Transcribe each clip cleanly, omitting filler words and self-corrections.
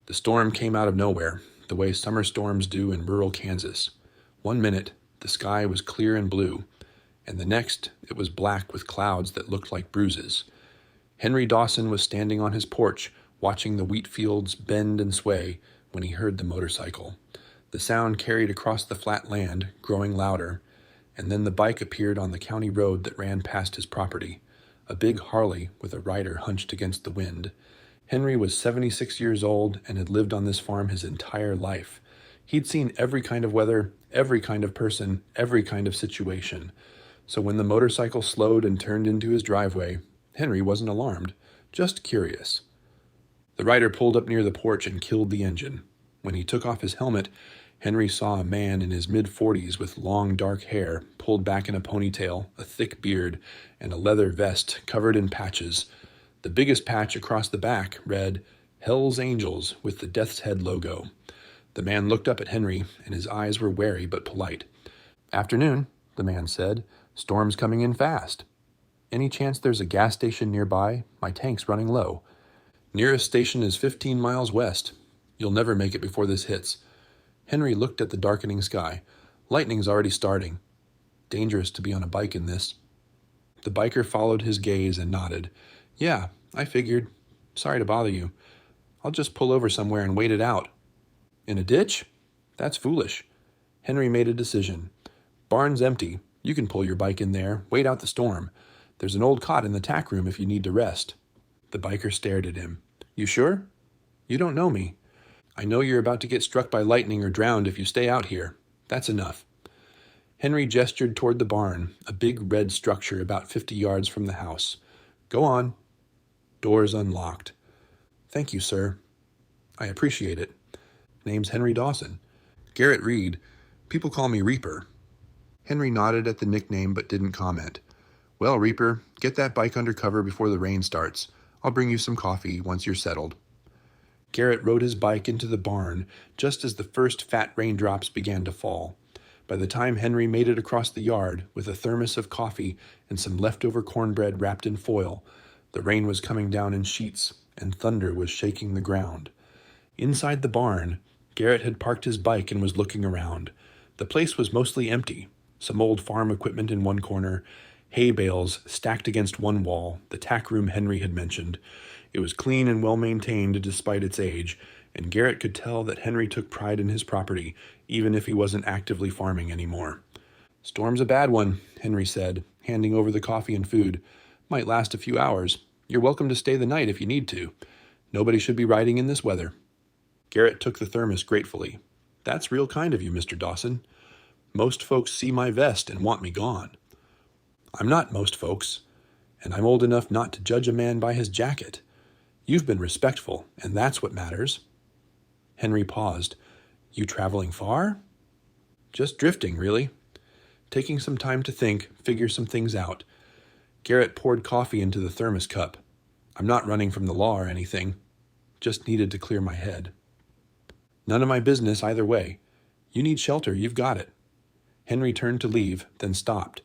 The storm came out of nowhere, the way summer storms do in rural Kansas. One minute, the sky was clear and blue, and the next, it was black with clouds that looked like bruises. Henry Dawson was standing on his porch, watching the wheat fields bend and sway when he heard the motorcycle. The sound carried across the flat land, growing louder, and then the bike appeared on the county road that ran past his property, a big Harley with a rider hunched against the wind. Henry was 76 years old and had lived on this farm his entire life. He'd seen every kind of weather, every kind of person, every kind of situation. So when the motorcycle slowed and turned into his driveway, Henry wasn't alarmed, just curious. The rider pulled up near the porch and killed the engine. When he took off his helmet, Henry saw a man in his mid-40s with long dark hair pulled back in a ponytail, a thick beard, and a leather vest covered in patches. The biggest patch across the back read, "Hell's Angels," with the Death's Head logo. The man looked up at Henry, and his eyes were wary but polite. "Afternoon," the man said. "Storm's coming in fast. Any chance there's a gas station nearby? My tank's running low." "Nearest station is 15 miles west. You'll never make it before this hits." Henry looked at the darkening sky. Lightning's already starting. Dangerous to be on a bike in this. The biker followed his gaze and nodded. "Yeah, I figured. Sorry to bother you. I'll just pull over somewhere and wait it out." "In a ditch? That's foolish." Henry made a decision. "Barn's empty. You can pull your bike in there, wait out the storm. There's an old cot in the tack room if you need to rest." The biker stared at him. "You sure? You don't know me. I know you're about to get struck by lightning or drowned if you stay out here. That's enough." Henry gestured toward the barn, a big red structure about 50 yards from the house. "Go on." Doors unlocked. "Thank you, sir." "I appreciate it. Name's Henry Dawson." "Garrett Reed. People call me Reaper." Henry nodded at the nickname but didn't comment. "Well, Reaper, get that bike under cover before the rain starts. I'll bring you some coffee once you're settled." Garrett rode his bike into the barn just as the first fat raindrops began to fall. By the time Henry made it across the yard with a thermos of coffee and some leftover cornbread wrapped in foil, the rain was coming down in sheets and thunder was shaking the ground. Inside the barn, Garrett had parked his bike and was looking around. The place was mostly empty. Some old farm equipment in one corner, hay bales stacked against one wall, the tack room Henry had mentioned. It was clean and well-maintained despite its age, and Garrett could tell that Henry took pride in his property, even if he wasn't actively farming anymore. "Storm's a bad one," Henry said, handing over the coffee and food. "Might last a few hours. You're welcome to stay the night if you need to. Nobody should be riding in this weather." Garrett took the thermos gratefully. "That's real kind of you, Mr. Dawson. Most folks see my vest and want me gone." "I'm not most folks, and I'm old enough not to judge a man by his jacket. You've been respectful, and that's what matters." Henry paused. "You traveling far?" "Just drifting, really. Taking some time to think, figure some things out." Garrett poured coffee into the thermos cup. "I'm not running from the law or anything. Just needed to clear my head." "None of my business either way. You need shelter, you've got it." Henry turned to leave, then stopped.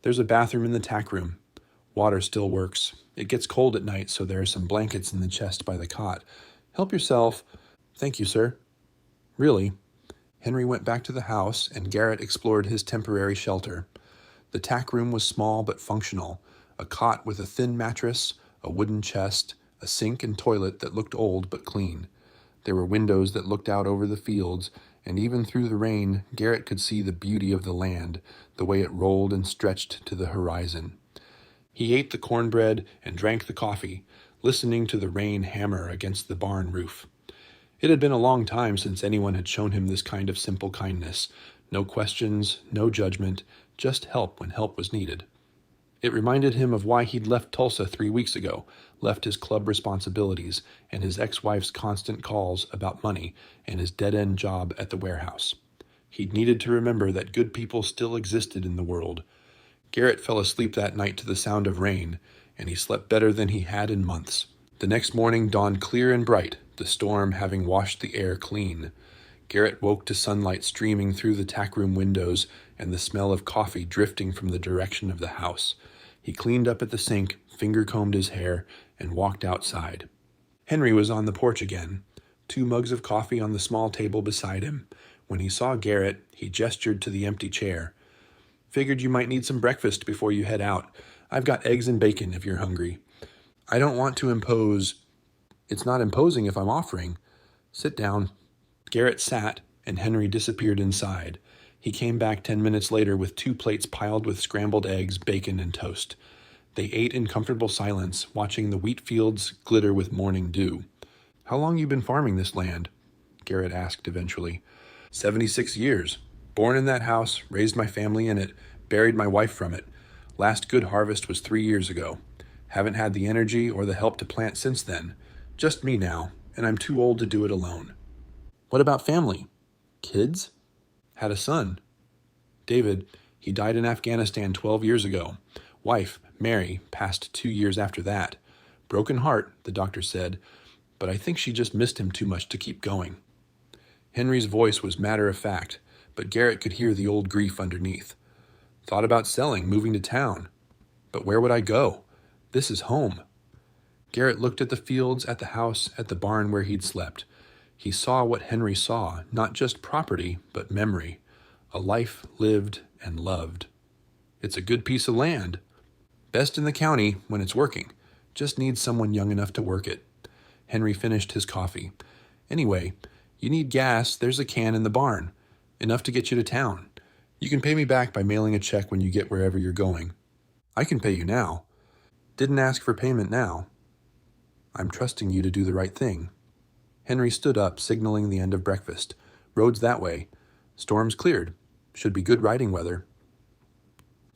"There's a bathroom in the tack room. Water still works. It gets cold at night, so there are some blankets in the chest by the cot. Help yourself." "Thank you, sir." "Really." Henry went back to the house, and Garrett explored his temporary shelter. The tack room was small but functional. A cot with a thin mattress, a wooden chest, a sink and toilet that looked old but clean. There were windows that looked out over the fields, and even through the rain, Garrett could see the beauty of the land, the way it rolled and stretched to the horizon. He ate the cornbread and drank the coffee, listening to the rain hammer against the barn roof. It had been a long time since anyone had shown him this kind of simple kindness. No questions, no judgment, just help when help was needed. It reminded him of why he'd left Tulsa 3 weeks ago, left his club responsibilities and his ex-wife's constant calls about money and his dead-end job at the warehouse. He'd needed to remember that good people still existed in the world. Garrett fell asleep that night to the sound of rain, and he slept better than he had in months. The next morning dawned clear and bright, the storm having washed the air clean. Garrett woke to sunlight streaming through the tack room windows and the smell of coffee drifting from the direction of the house. He cleaned up at the sink, finger-combed his hair, and walked outside. Henry was on the porch again. 2 mugs of coffee on the small table beside him. When he saw Garrett, he gestured to the empty chair. Figured you might need some breakfast before you head out. I've got eggs and bacon if you're hungry. I don't want to impose. It's not imposing if I'm offering. Sit down. Garrett sat, and Henry disappeared inside. He came back 10 minutes later with 2 plates piled with scrambled eggs, bacon, and toast. They ate in comfortable silence, watching the wheat fields glitter with morning dew. How long you been farming this land? Garrett asked eventually. 76 years. Born in that house, raised my family in it, buried my wife from it. Last good harvest was 3 years ago. Haven't had the energy or the help to plant since then. Just me now, and I'm too old to do it alone. What about family? Kids? Had a son. David, he died in Afghanistan 12 years ago. Wife, Mary, passed 2 years after that. Broken heart, the doctor said, but I think she just missed him too much to keep going. Henry's voice was matter of fact, but Garrett could hear the old grief underneath. Thought about selling, moving to town. But where would I go? This is home. Garrett looked at the fields, at the house, at the barn where he'd slept. He saw what Henry saw, not just property, but memory. A life lived and loved. It's a good piece of land. Best in the county when it's working. Just needs someone young enough to work it. Henry finished his coffee. Anyway, you need gas, there's a can in the barn. Enough to get you to town. You can pay me back by mailing a check when you get wherever you're going. I can pay you now. Didn't ask for payment now. I'm trusting you to do the right thing. Henry stood up, signaling the end of breakfast. Road's that way. Storm's cleared. Should be good riding weather.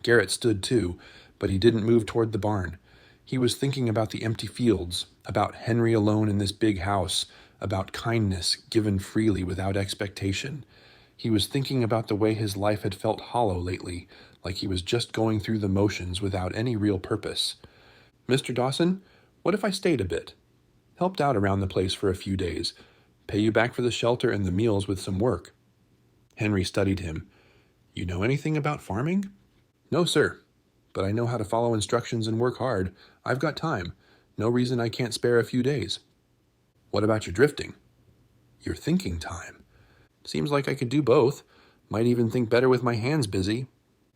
Garrett stood too, but he didn't move toward the barn. He was thinking about the empty fields, about Henry alone in this big house, about kindness given freely without expectation. He was thinking about the way his life had felt hollow lately, like he was just going through the motions without any real purpose. Mr. Dawson, what if I stayed a bit? Helped out around the place for a few days. Pay you back for the shelter and the meals with some work. Henry studied him. You know anything about farming? No, sir. But I know how to follow instructions and work hard. I've got time. No reason I can't spare a few days. What about your drifting? Your thinking time. Seems like I could do both. Might even think better with my hands busy.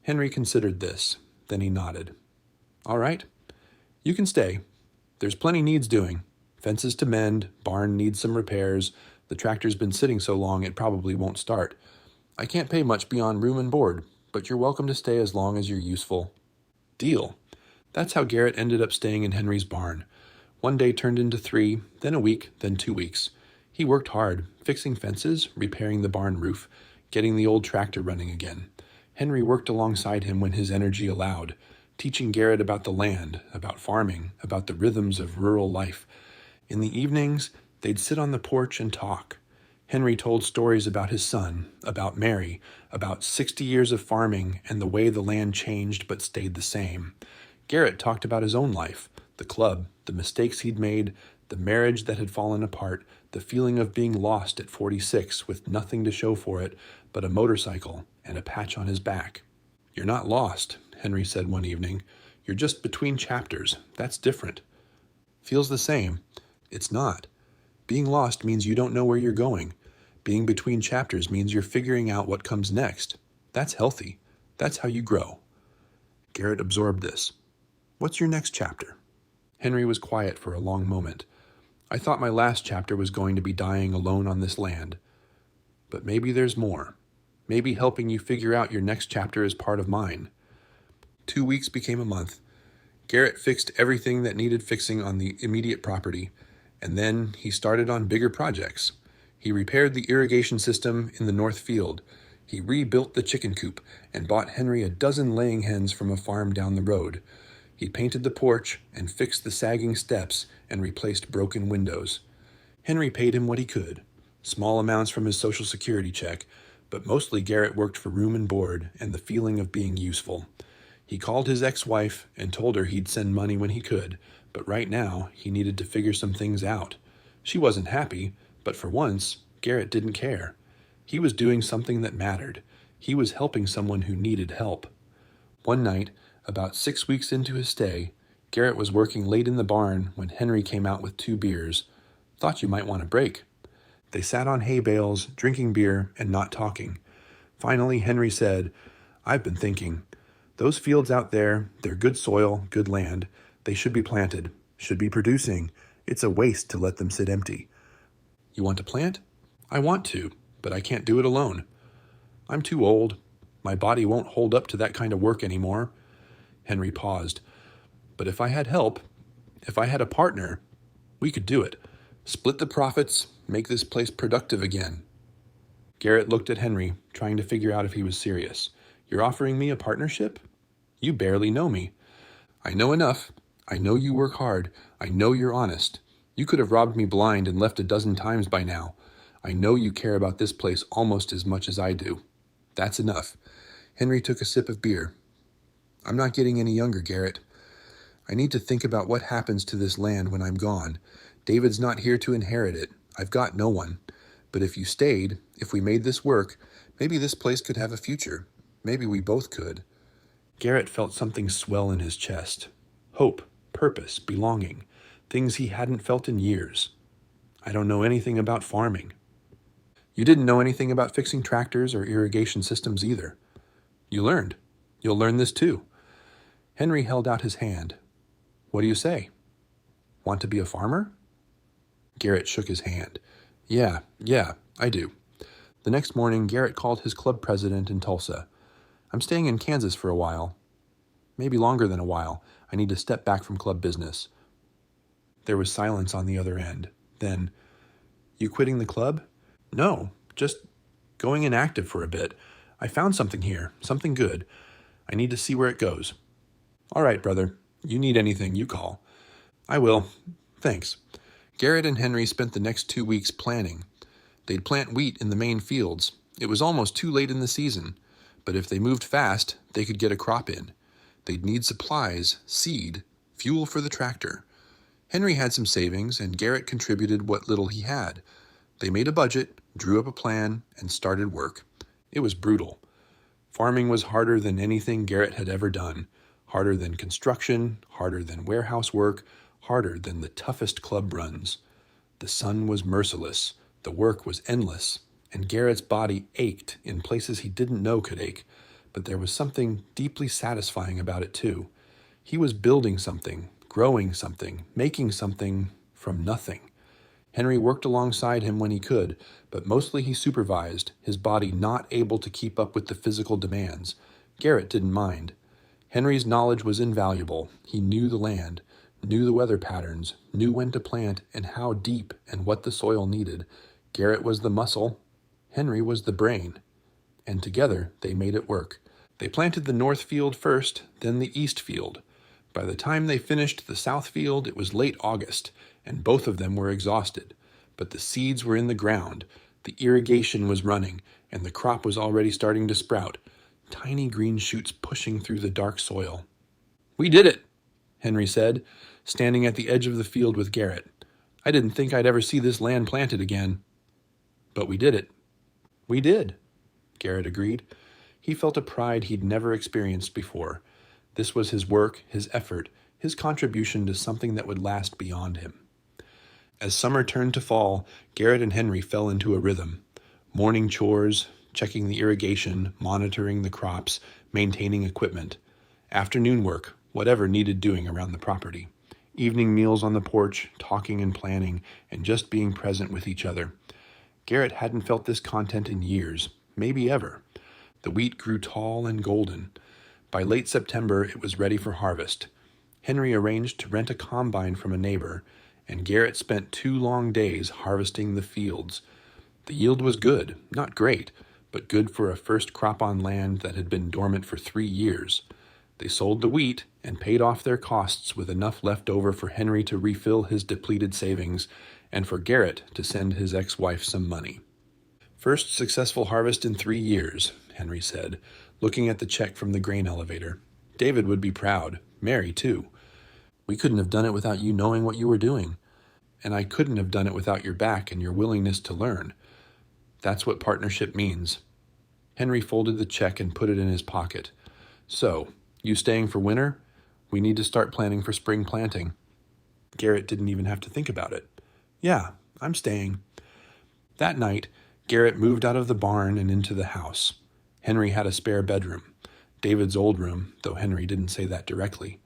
Henry considered this. Then he nodded. All right. You can stay. There's plenty needs doing. Fences to mend, barn needs some repairs. The tractor's been sitting so long it probably won't start. I can't pay much beyond room and board, but you're welcome to stay as long as you're useful. Deal. That's how Garrett ended up staying in Henry's barn. 1 day turned into 3, then a week, then 2 weeks. He worked hard, fixing fences, repairing the barn roof, getting the old tractor running again. Henry worked alongside him when his energy allowed, teaching Garrett about the land, about farming, about the rhythms of rural life. In the evenings, they'd sit on the porch and talk. Henry told stories about his son, about Mary, about 60 years of farming and the way the land changed but stayed the same. Garrett talked about his own life, the club, the mistakes he'd made, the marriage that had fallen apart, the feeling of being lost at 46 with nothing to show for it but a motorcycle and a patch on his back. You're not lost, Henry said one evening. You're just between chapters. That's different. Feels the same. It's not. Being lost means you don't know where you're going. Being between chapters means you're figuring out what comes next. That's healthy. That's how you grow. Garrett absorbed this. What's your next chapter? Henry was quiet for a long moment. I thought my last chapter was going to be dying alone on this land. But maybe there's more. Maybe helping you figure out your next chapter is part of mine. 2 weeks became a month. Garrett fixed everything that needed fixing on the immediate property, and then he started on bigger projects. He repaired the irrigation system in the north field. He rebuilt the chicken coop and bought Henry a dozen laying hens from a farm down the road. He painted the porch and fixed the sagging steps and replaced broken windows. Henry paid him what he could, small amounts from his Social Security check, but mostly Garrett worked for room and board and the feeling of being useful. He called his ex-wife and told her he'd send money when he could, but right now he needed to figure some things out. She wasn't happy, but for once, Garrett didn't care. He was doing something that mattered. He was helping someone who needed help. One night, about 6 weeks into his stay, Garrett was working late in the barn when Henry came out with 2 beers. Thought you might want a break. They sat on hay bales, drinking beer and not talking. Finally, Henry said, "I've been thinking. Those fields out there, they're good soil, good land. They should be planted, should be producing. It's a waste to let them sit empty." "You want to plant?" "I want to, but I can't do it alone. I'm too old. My body won't hold up to that kind of work anymore." Henry paused. "But if I had help, if I had a partner, we could do it. Split the profits, make this place productive again." Garrett looked at Henry, trying to figure out if he was serious. "You're offering me a partnership? You barely know me." "I know enough. I know you work hard. I know you're honest. You could have robbed me blind and left a dozen times by now. I know you care about this place almost as much as I do. That's enough." Henry took a sip of beer. "I'm not getting any younger, Garrett. I need to think about what happens to this land when I'm gone. David's not here to inherit it. I've got no one. But if you stayed, if we made this work, maybe this place could have a future. Maybe we both could." Garrett felt something swell in his chest. Hope, purpose, belonging. Things he hadn't felt in years. "I don't know anything about farming." "You didn't know anything about fixing tractors or irrigation systems either." "You learned. You'll learn this too." Henry held out his hand. "What do you say? Want to be a farmer?" Garrett shook his hand. Yeah, I do." The next morning, Garrett called his club president in Tulsa. "I'm staying in Kansas for a while. Maybe longer than a while. I need to step back from club business." There was silence on the other end. Then, "You quitting the club?" "No, just going inactive for a bit. I found something here, something good. I need to see where it goes." "All right, brother. You need anything, you call." "I will. Thanks." Garrett and Henry spent the next 2 weeks planning. They'd plant wheat in the main fields. It was almost too late in the season, but if they moved fast, they could get a crop in. They'd need supplies, seed, fuel for the tractor. Henry had some savings, and Garrett contributed what little he had. They made a budget, drew up a plan, and started work. It was brutal. Farming was harder than anything Garrett had ever done. Harder than construction, harder than warehouse work, harder than the toughest club runs. The sun was merciless, the work was endless, and Garrett's body ached in places he didn't know could ache, but there was something deeply satisfying about it too. He was building something, growing something, making something from nothing. Henry worked alongside him when he could, but mostly he supervised, his body not able to keep up with the physical demands. Garrett didn't mind. Henry's knowledge was invaluable. He knew the land, knew the weather patterns, knew when to plant and how deep and what the soil needed. Garrett was the muscle. Henry was the brain. And together they made it work. They planted the north field first, then the east field. By the time they finished the south field, it was late August, and both of them were exhausted. But the seeds were in the ground, the irrigation was running, and the crop was already starting to sprout, tiny green shoots pushing through the dark soil. "We did it," Henry said, standing at the edge of the field with Garrett. "I didn't think I'd ever see this land planted again." "But we did it." "We did," Garrett agreed. He felt a pride he'd never experienced before. This was his work, his effort, his contribution to something that would last beyond him. As summer turned to fall, Garrett and Henry fell into a rhythm. Morning chores, checking the irrigation, monitoring the crops, maintaining equipment. Afternoon work, whatever needed doing around the property. Evening meals on the porch, talking and planning, and just being present with each other. Garrett hadn't felt this content in years, maybe ever. The wheat grew tall and golden. By late September, it was ready for harvest. Henry arranged to rent a combine from a neighbor, and Garrett spent 2 long days harvesting the fields. The yield was good, not great, but good for a first crop on land that had been dormant for 3 years. They sold the wheat and paid off their costs with enough left over for Henry to refill his depleted savings and for Garrett to send his ex-wife some money. "First successful harvest in 3 years," Henry said, looking at the check from the grain elevator. "David would be proud. Mary, too. We couldn't have done it without you knowing what you were doing. And I couldn't have done it without your back and your willingness to learn. That's what partnership means." Henry folded the check and put it in his pocket. "So, you staying for winter? We need to start planning for spring planting." Garrett didn't even have to think about it. "Yeah, I'm staying." That night, Garrett moved out of the barn and into the house. Henry had a spare bedroom, David's old room, though Henry didn't say that directly.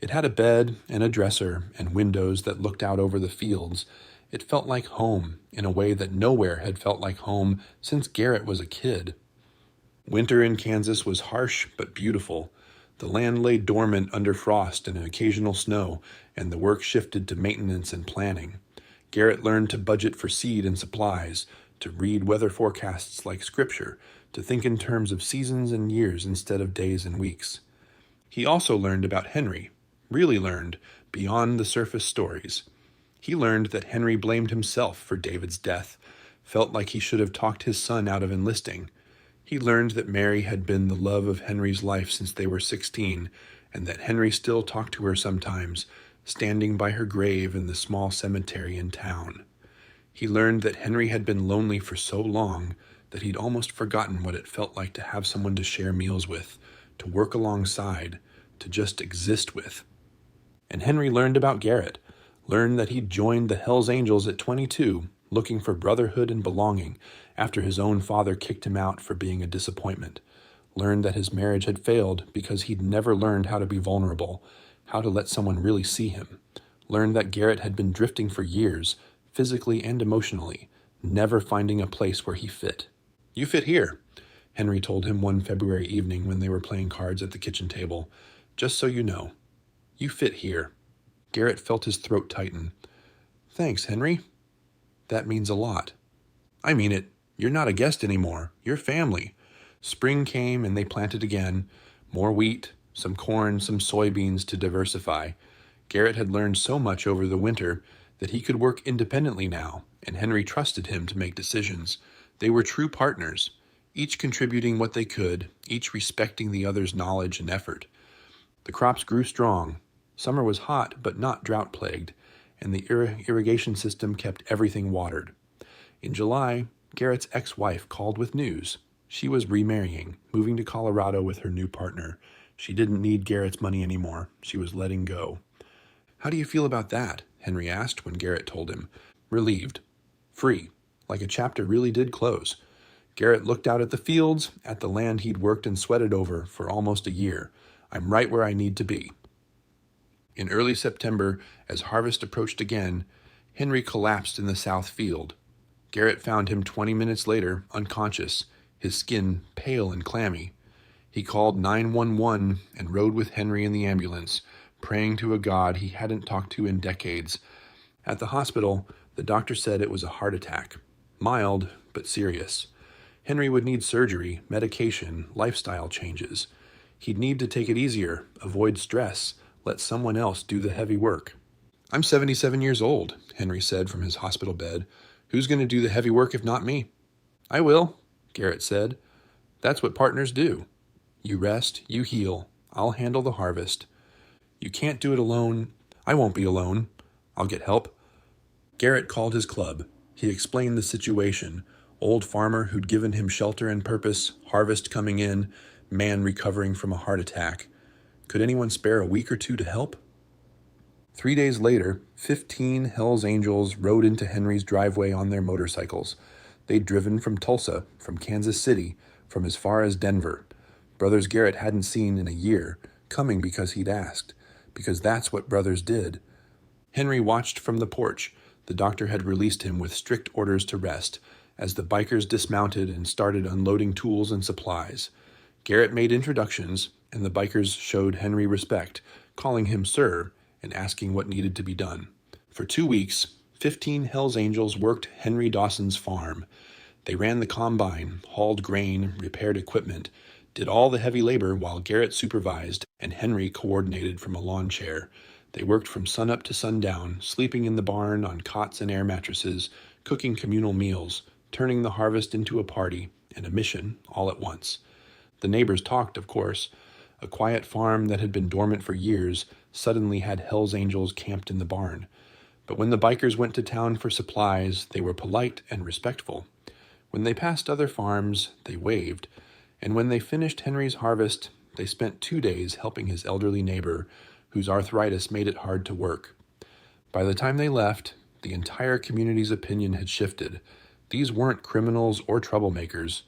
It had a bed and a dresser and windows that looked out over the fields. It felt like home in a way that nowhere had felt like home since Garrett was a kid. Winter in Kansas was harsh but beautiful. The land lay dormant under frost and occasional snow, and the work shifted to maintenance and planning. Garrett learned to budget for seed and supplies, to read weather forecasts like scripture, to think in terms of seasons and years instead of days and weeks. He also learned about Henry, really learned, beyond the surface stories. He learned that Henry blamed himself for David's death, felt like he should have talked his son out of enlisting. He learned that Mary had been the love of Henry's life since they were 16, and that Henry still talked to her sometimes, standing by her grave in the small cemetery in town. He learned that Henry had been lonely for so long that he'd almost forgotten what it felt like to have someone to share meals with, to work alongside, to just exist with. And Henry learned about Garrett, learned that he'd joined the Hells Angels at 22, looking for brotherhood and belonging after his own father kicked him out for being a disappointment, learned that his marriage had failed because he'd never learned how to be vulnerable, how to let someone really see him, learned that Garrett had been drifting for years, physically and emotionally, never finding a place where he fit. "You fit here," Henry told him one February evening when they were playing cards at the kitchen table. "Just so you know. You fit here." Garrett felt his throat tighten. "Thanks, Henry." "That means a lot." "I mean it. You're not a guest anymore. You're family." Spring came and they planted again. More wheat, some corn, some soybeans to diversify. Garrett had learned so much over the winter that he could work independently now, and Henry trusted him to make decisions. They were true partners, each contributing what they could, each respecting the other's knowledge and effort. The crops grew strong. Summer was hot but not drought-plagued, and the irrigation system kept everything watered. In July, Garrett's ex-wife called with news. She was remarrying, moving to Colorado with her new partner. She didn't need Garrett's money anymore. She was letting go. "How do you feel about that?" Henry asked when Garrett told him. "Relieved. Free. Like a chapter really did close." Garrett looked out at the fields, at the land he'd worked and sweated over for almost a year. "I'm right where I need to be." In early September, as harvest approached again, Henry collapsed in the south field. Garrett found him 20 minutes later, unconscious, his skin pale and clammy. He called 911 and rode with Henry in the ambulance, praying to a God he hadn't talked to in decades. At the hospital, the doctor said it was a heart attack. Mild, but serious. Henry would need surgery, medication, lifestyle changes. He'd need to take it easier, avoid stress, let someone else do the heavy work. "I'm 77 years old," Henry said from his hospital bed. "Who's going to do the heavy work if not me?" "I will," Garrett said. "That's what partners do. You rest, you heal. I'll handle the harvest. You can't do it alone. I won't be alone. I'll get help." Garrett called his club. He explained the situation. Old farmer who'd given him shelter and purpose, harvest coming in, man recovering from a heart attack. Could anyone spare a week or two to help? 3 days later, 15 Hells Angels rode into Henry's driveway on their motorcycles. They'd driven from Tulsa, from Kansas City, from as far as Denver. Brothers Garrett hadn't seen in a year, coming because he'd asked, because that's what brothers did. Henry watched from the porch. The doctor had released him with strict orders to rest, as the bikers dismounted and started unloading tools and supplies. Garrett made introductions, and the bikers showed Henry respect, calling him sir and asking what needed to be done. For 2 weeks, 15 Hells Angels worked Henry Dawson's farm. They ran the combine, hauled grain, repaired equipment, did all the heavy labor while Garrett supervised and Henry coordinated from a lawn chair. They worked from sunup to sundown, sleeping in the barn on cots and air mattresses, cooking communal meals, turning the harvest into a party and a mission all at once. The neighbors talked, of course. A quiet farm that had been dormant for years suddenly had Hells Angels camped in the barn. But when the bikers went to town for supplies, they were polite and respectful. When they passed other farms, they waved. And when they finished Henry's harvest, they spent 2 days helping his elderly neighbor, whose arthritis made it hard to work. By the time they left, the entire community's opinion had shifted. These weren't criminals or troublemakers.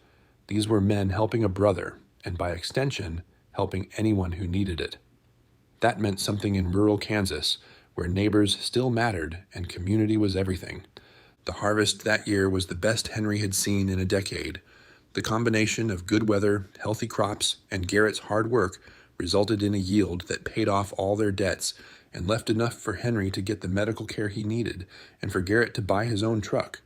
These were men helping a brother, and by extension, helping anyone who needed it. That meant something in rural Kansas, where neighbors still mattered and community was everything. The harvest that year was the best Henry had seen in a decade. The combination of good weather, healthy crops, and Garrett's hard work resulted in a yield that paid off all their debts and left enough for Henry to get the medical care he needed and for Garrett to buy his own truck,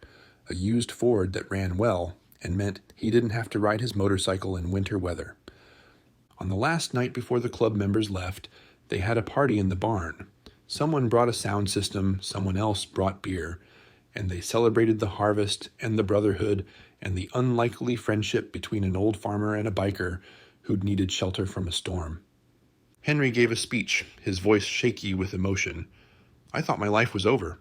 a used Ford that ran well and meant he didn't have to ride his motorcycle in winter weather. On the last night before the club members left, they had a party in the barn. Someone brought a sound system, someone else brought beer, and they celebrated the harvest and the brotherhood and the unlikely friendship between an old farmer and a biker who'd needed shelter from a storm. Henry gave a speech, his voice shaky with emotion. I thought my life was over.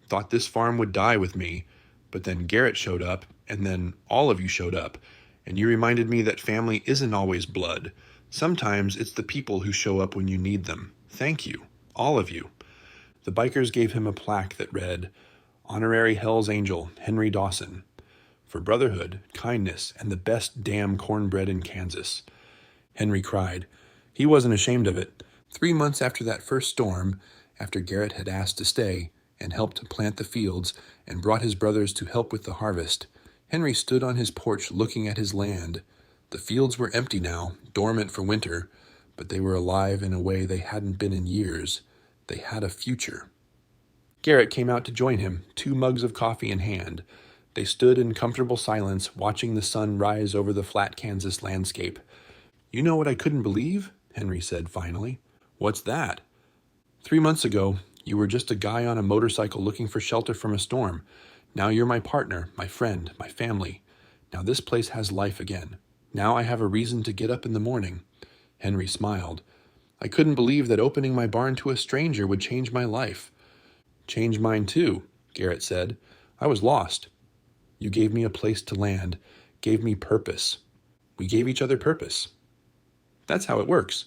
Thought this farm would die with me, but then Garrett showed up, and then all of you showed up, and you reminded me that family isn't always blood. Sometimes it's the people who show up when you need them. Thank you, all of you. The bikers gave him a plaque that read, Honorary Hell's Angel, Henry Dawson, for brotherhood, kindness, and the best damn cornbread in Kansas. Henry cried. He wasn't ashamed of it. 3 months after that first storm, after Garrett had asked to stay and helped plant the fields and brought his brothers to help with the harvest, Henry stood on his porch looking at his land. The fields were empty now, dormant for winter, but they were alive in a way they hadn't been in years. They had a future. Garrett came out to join him, 2 mugs of coffee in hand. They stood in comfortable silence, watching the sun rise over the flat Kansas landscape. You know what I couldn't believe? Henry said finally. What's that? 3 months ago, you were just a guy on a motorcycle looking for shelter from a storm. Now you're my partner, my friend, my family. Now this place has life again. Now I have a reason to get up in the morning. Henry smiled. I couldn't believe that opening my barn to a stranger would change my life. Change mine too, Garrett said. I was lost. You gave me a place to land, gave me purpose. We gave each other purpose. That's how it works.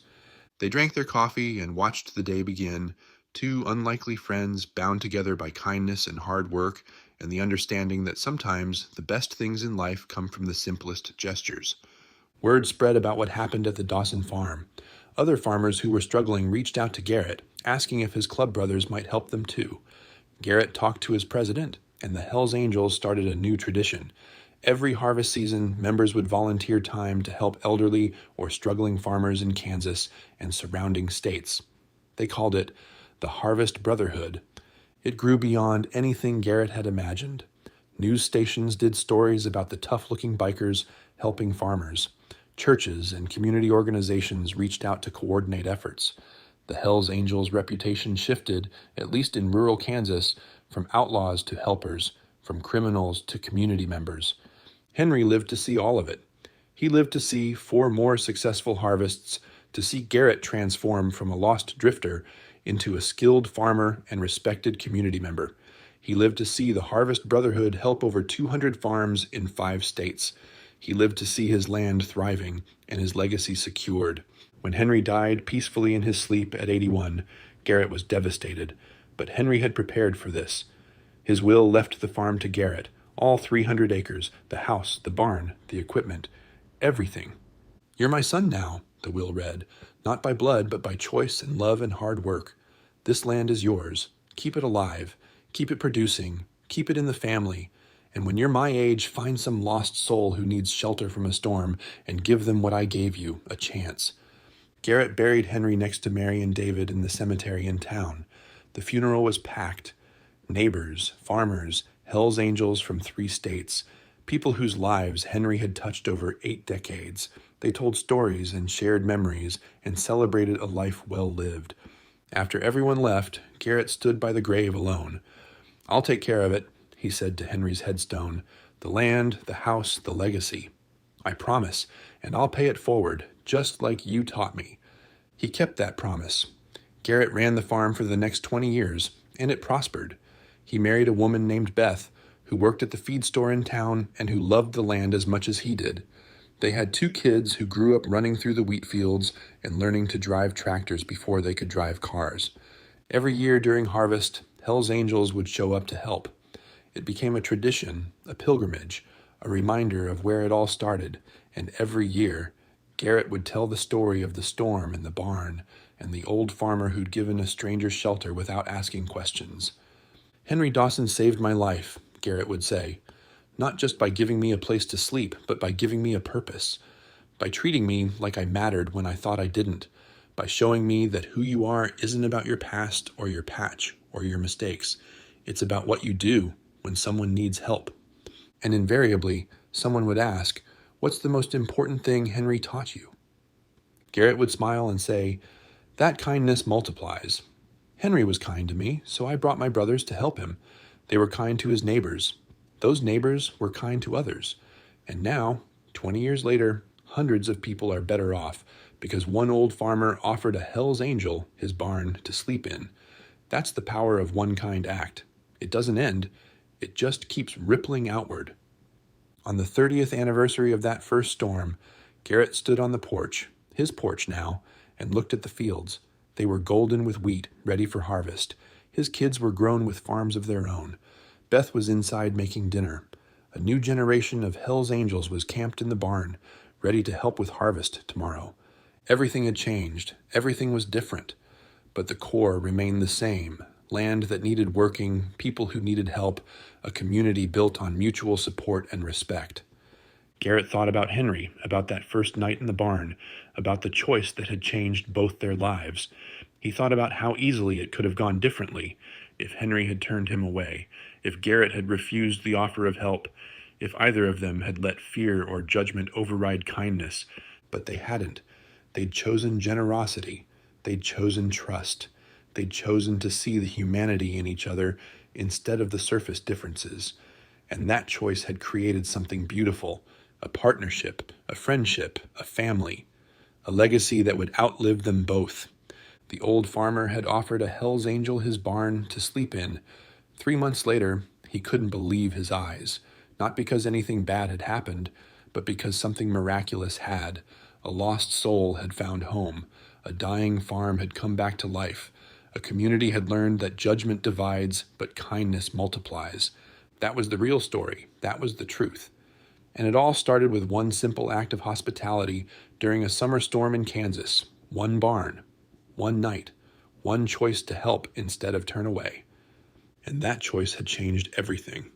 They drank their coffee and watched the day begin, 2 unlikely friends bound together by kindness and hard work and the understanding that sometimes the best things in life come from the simplest gestures. Word spread about what happened at the Dawson farm. Other farmers who were struggling reached out to Garrett, asking if his club brothers might help them too. Garrett talked to his president, and the Hells Angels started a new tradition. Every harvest season, members would volunteer time to help elderly or struggling farmers in Kansas and surrounding states. They called it the Harvest Brotherhood. It grew beyond anything Garrett had imagined. News stations did stories about the tough-looking bikers helping farmers. Churches and community organizations reached out to coordinate efforts. The Hells Angels' reputation shifted, at least in rural Kansas, from outlaws to helpers, from criminals to community members. Henry lived to see all of it. He lived to see 4 more successful harvests, to see Garrett transform from a lost drifter into a skilled farmer and respected community member. He lived to see the Harvest Brotherhood help over 200 farms in 5 states. He lived to see his land thriving and his legacy secured. When Henry died peacefully in his sleep at 81, Garrett was devastated, but Henry had prepared for this. His will left the farm to Garrett, all 300 acres, the house, the barn, the equipment, everything. You're my son now, the will read, not by blood, but by choice and love and hard work. This land is yours. Keep it alive. Keep it producing. Keep it in the family. And when you're my age, find some lost soul who needs shelter from a storm and give them what I gave you, a chance. Garrett buried Henry next to Mary and David in the cemetery in town. The funeral was packed. Neighbors, farmers, Hells Angels from 3 states, people whose lives Henry had touched over 8 decades. They told stories and shared memories and celebrated a life well lived. After everyone left, Garrett stood by the grave alone. I'll take care of it, he said to Henry's headstone. The land, the house, the legacy. I promise, and I'll pay it forward, just like you taught me. He kept that promise. Garrett ran the farm for the next 20 years, and it prospered. He married a woman named Beth, who worked at the feed store in town and who loved the land as much as he did. They had 2 kids who grew up running through the wheat fields and learning to drive tractors before they could drive cars. Every year during harvest, Hells Angels would show up to help. It became a tradition, a pilgrimage, a reminder of where it all started, and every year, Garrett would tell the story of the storm in the barn and the old farmer who'd given a stranger shelter without asking questions. "Henry Dawson saved my life," Garrett would say, "not just by giving me a place to sleep, but by giving me a purpose, by treating me like I mattered when I thought I didn't, by showing me that who you are isn't about your past or your patch or your mistakes. It's about what you do when someone needs help." And invariably, someone would ask, "What's the most important thing Henry taught you?" Garrett would smile and say, "That kindness multiplies. Henry was kind to me, so I brought my brothers to help him. They were kind to his neighbors. Those neighbors were kind to others. And now, 20 years later, hundreds of people are better off because one old farmer offered a Hell's Angel his barn to sleep in. That's the power of one kind act. It doesn't end. It just keeps rippling outward." On the 30th anniversary of that first storm, Garrett stood on the porch, his porch now, and looked at the fields. They were golden with wheat, ready for harvest. His kids were grown with farms of their own. Beth was inside making dinner. A new generation of Hell's Angels was camped in the barn, ready to help with harvest tomorrow. Everything had changed. Everything was different. But the core remained the same. Land that needed working, people who needed help, a community built on mutual support and respect. Garrett thought about Henry, about that first night in the barn, about the choice that had changed both their lives. He thought about how easily it could have gone differently if Henry had turned him away, if Garrett had refused the offer of help, if either of them had let fear or judgment override kindness. But they hadn't. They'd chosen generosity. They'd chosen trust. They'd chosen to see the humanity in each other instead of the surface differences. And that choice had created something beautiful, a partnership, a friendship, a family, a legacy that would outlive them both. The old farmer had offered a Hell's Angel his barn to sleep in. 3 months later, he couldn't believe his eyes, not because anything bad had happened, but because something miraculous had. A lost soul had found home. A dying farm had come back to life. A community had learned that judgment divides, but kindness multiplies. That was the real story. That was the truth. And it all started with one simple act of hospitality during a summer storm in Kansas. One barn, one night, one choice to help instead of turn away. And that choice had changed everything.